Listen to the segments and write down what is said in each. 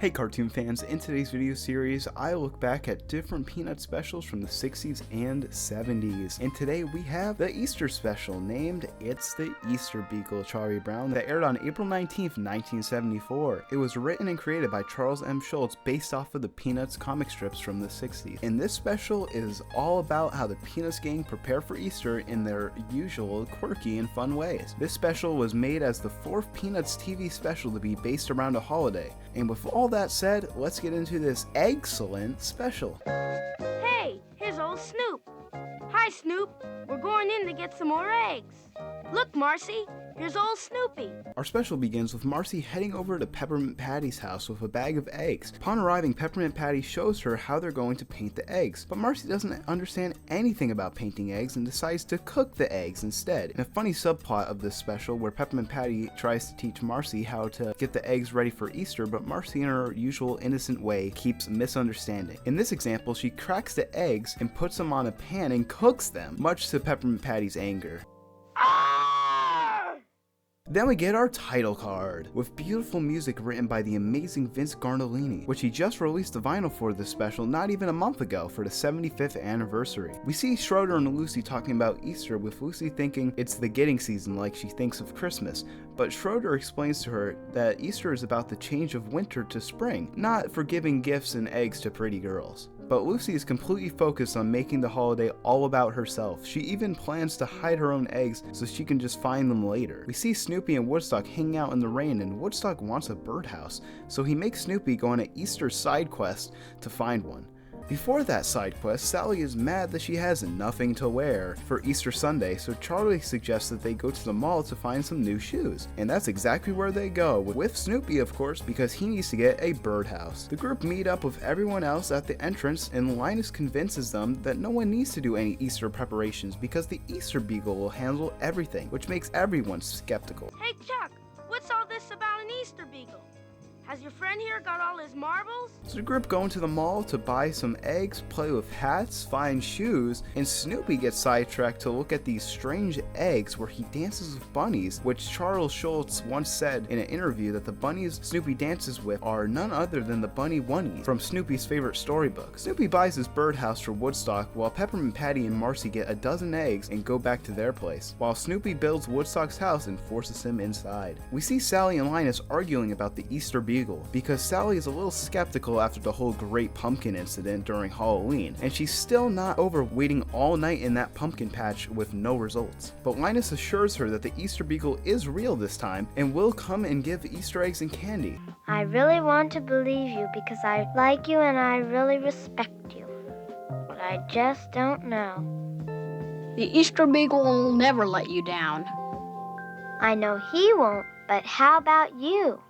Hey cartoon fans, in today's video series, I look back at different Peanut specials from the 60s and 70s. And today we have the Easter special named It's the Easter Beagle, Charlie Brown, that aired on April 19th, 1974. It was written and created by Charles M. Schulz based off of the Peanuts comic strips from the 60s. And this special is all about how the Peanuts gang prepare for Easter in their usual quirky and fun ways. This special was made as the fourth Peanuts TV special to be based around a holiday. And with all that said, let's get into this excellent special. Hey, here's old Snoop. Hi, Snoop. We're going in to get some more eggs. Look, Marcy, here's old Snoopy. Our special begins with Marcy heading over to Peppermint Patty's house with a bag of eggs. Upon arriving, Peppermint Patty shows her how they're going to paint the eggs, but Marcy doesn't understand anything about painting eggs and decides to cook the eggs instead. In a funny subplot of this special where Peppermint Patty tries to teach Marcy how to get the eggs ready for Easter, but Marcy in her usual innocent way keeps misunderstanding. In this example, she cracks the eggs and puts them on a pan and cooks them, much to Peppermint Patty's anger. Then we get our title card, with beautiful music written by the amazing Vince Garnolini, which he just released the vinyl for this special not even a month ago for the 75th anniversary. We see Schroeder and Lucy talking about Easter, with Lucy thinking it's the getting season like she thinks of Christmas, but Schroeder explains to her that Easter is about the change of winter to spring, not for giving gifts and eggs to pretty girls. But Lucy is completely focused on making the holiday all about herself. She even plans to hide her own eggs so she can just find them later. We see Snoopy and Woodstock hanging out in the rain, and Woodstock wants a birdhouse, so he makes Snoopy go on an Easter side quest to find one. Before that side quest, Sally is mad that she has nothing to wear for Easter Sunday, so Charlie suggests that they go to the mall to find some new shoes. And that's exactly where they go, with Snoopy of course, because he needs to get a birdhouse. The group meet up with everyone else at the entrance, and Linus convinces them that no one needs to do any Easter preparations because the Easter Beagle will handle everything, which makes everyone skeptical. Hey, Chuck, what's all this about an Easter Beagle? Has your friend here got all his marbles? So the group go into the mall to buy some eggs, play with hats, find shoes, and Snoopy gets sidetracked to look at these strange eggs where he dances with bunnies, which Charles Schulz once said in an interview that the bunnies Snoopy dances with are none other than the Bunny Oneies from Snoopy's favorite storybook. Snoopy buys his birdhouse for Woodstock, while Peppermint Patty and Marcy get a dozen eggs and go back to their place, while Snoopy builds Woodstock's house and forces him inside. We see Sally and Linus arguing about the Easter Beagle, because Sally is a little skeptical after the whole Great Pumpkin incident during Halloween, and she's still not over waiting all night in that pumpkin patch with no results. But Linus assures her that the Easter Beagle is real this time and will come and give Easter eggs and candy. I really want to believe you because I like you and I really respect you, but I just don't know. The Easter Beagle will never let you down. I know he won't, but how about you?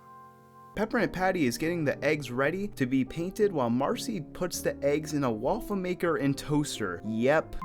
Peppermint Patty is getting the eggs ready to be painted while Marcy puts the eggs in a waffle maker and toaster. Yep.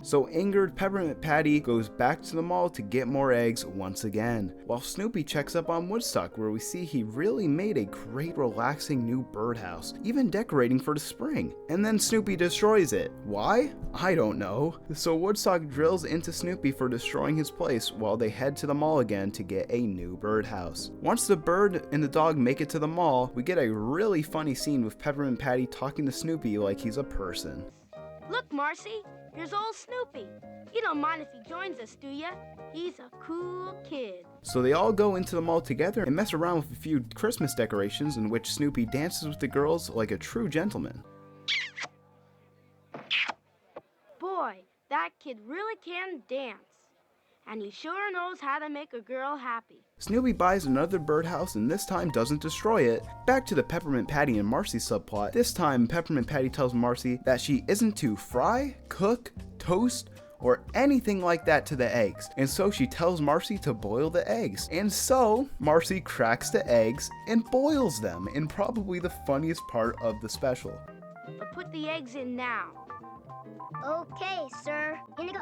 So angered, Peppermint Patty goes back to the mall to get more eggs once again, while Snoopy checks up on Woodstock, where we see he really made a great relaxing new birdhouse, even decorating for the spring. And then Snoopy destroys it. Why? I don't know. So Woodstock drills into Snoopy for destroying his place while they head to the mall again to get a new birdhouse. Once the bird and the dog make it to the mall, we get a really funny scene with Peppermint Patty talking to Snoopy like he's a person. Look, Marcy, here's old Snoopy. You don't mind if he joins us, do ya? He's a cool kid. So they all go into the mall together and mess around with a few Christmas decorations in which Snoopy dances with the girls like a true gentleman. Boy, that kid really can dance. And he sure knows how to make a girl happy. Snoopy buys another birdhouse and this time doesn't destroy it. Back to the Peppermint Patty and Marcy subplot. This time Peppermint Patty tells Marcy that she isn't to fry, cook, toast, or anything like that to the eggs, and so she tells Marcy to boil the eggs. And so Marcy cracks the eggs and boils them in probably the funniest part of the special. But put the eggs in now. Okay, sir. In you go.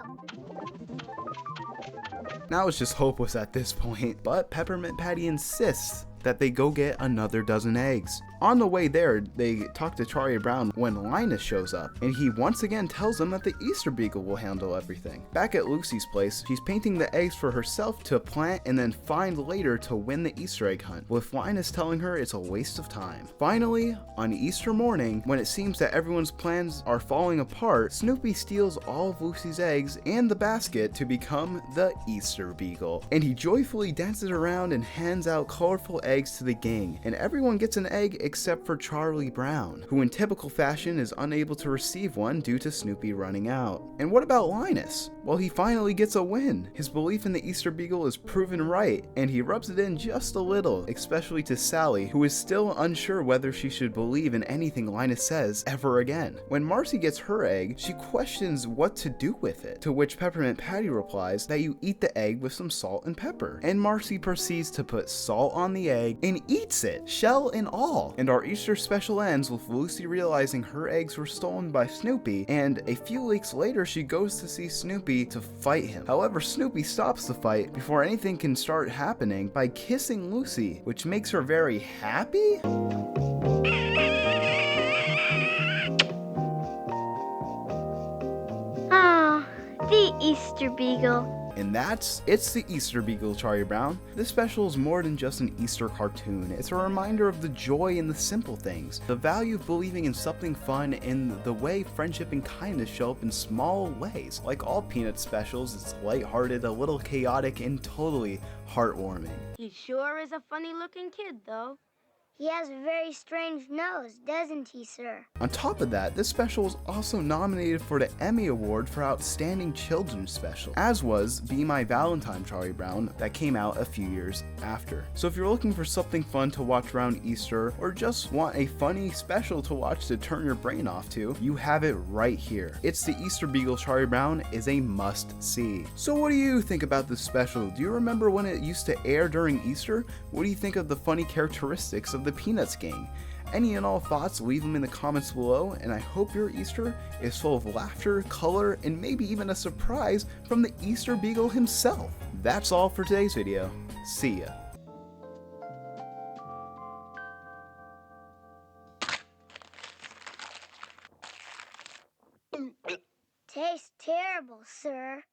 Now it's just hopeless at this point, but Peppermint Patty insists that they go get another dozen eggs. On the way there, they talk to Charlie Brown when Linus shows up, and he once again tells them that the Easter Beagle will handle everything. Back at Lucy's place, she's painting the eggs for herself to plant and then find later to win the Easter egg hunt, with Linus telling her it's a waste of time. Finally, on Easter morning, when it seems that everyone's plans are falling apart, Snoopy steals all of Lucy's eggs and the basket to become the Easter Beagle, and he joyfully dances around and hands out colorful eggs to the gang, and everyone gets an egg except for Charlie Brown, who in typical fashion is unable to receive one due to Snoopy running out. And what about Linus? Well, he finally gets a win. His belief in the Easter Beagle is proven right, and he rubs it in just a little, especially to Sally, who is still unsure whether she should believe in anything Linus says ever again. When Marcy gets her egg, she questions what to do with it, to which Peppermint Patty replies that you eat the egg with some salt and pepper. And Marcy proceeds to put salt on the egg and eats it, shell and all. And our Easter special ends with Lucy realizing her eggs were stolen by Snoopy, and a few weeks later she goes to see Snoopy to fight him. However, Snoopy stops the fight before anything can start happening by kissing Lucy, which makes her very happy? Ah, the Easter Beagle. And it's the Easter Beagle, Charlie Brown. This special is more than just an Easter cartoon. It's a reminder of the joy in the simple things, the value of believing in something fun, and the way friendship and kindness show up in small ways. Like all Peanuts specials, it's lighthearted, a little chaotic, and totally heartwarming. He sure is a funny-looking kid, though. He has a very strange nose, doesn't he, sir? On top of that, this special was also nominated for the Emmy Award for Outstanding Children's Special, as was Be My Valentine, Charlie Brown, that came out a few years after. So if you're looking for something fun to watch around Easter, or just want a funny special to watch to turn your brain off to, you have it right here. It's the Easter Beagle, Charlie Brown is a must-see. So what do you think about this special? Do you remember when it used to air during Easter? What do you think of the funny characteristics of the Peanuts gang? Any and all thoughts, leave them in the comments below, and I hope your Easter is full of laughter, color, and maybe even a surprise from the Easter Beagle himself. That's all for today's video. See ya. Tastes terrible, sir.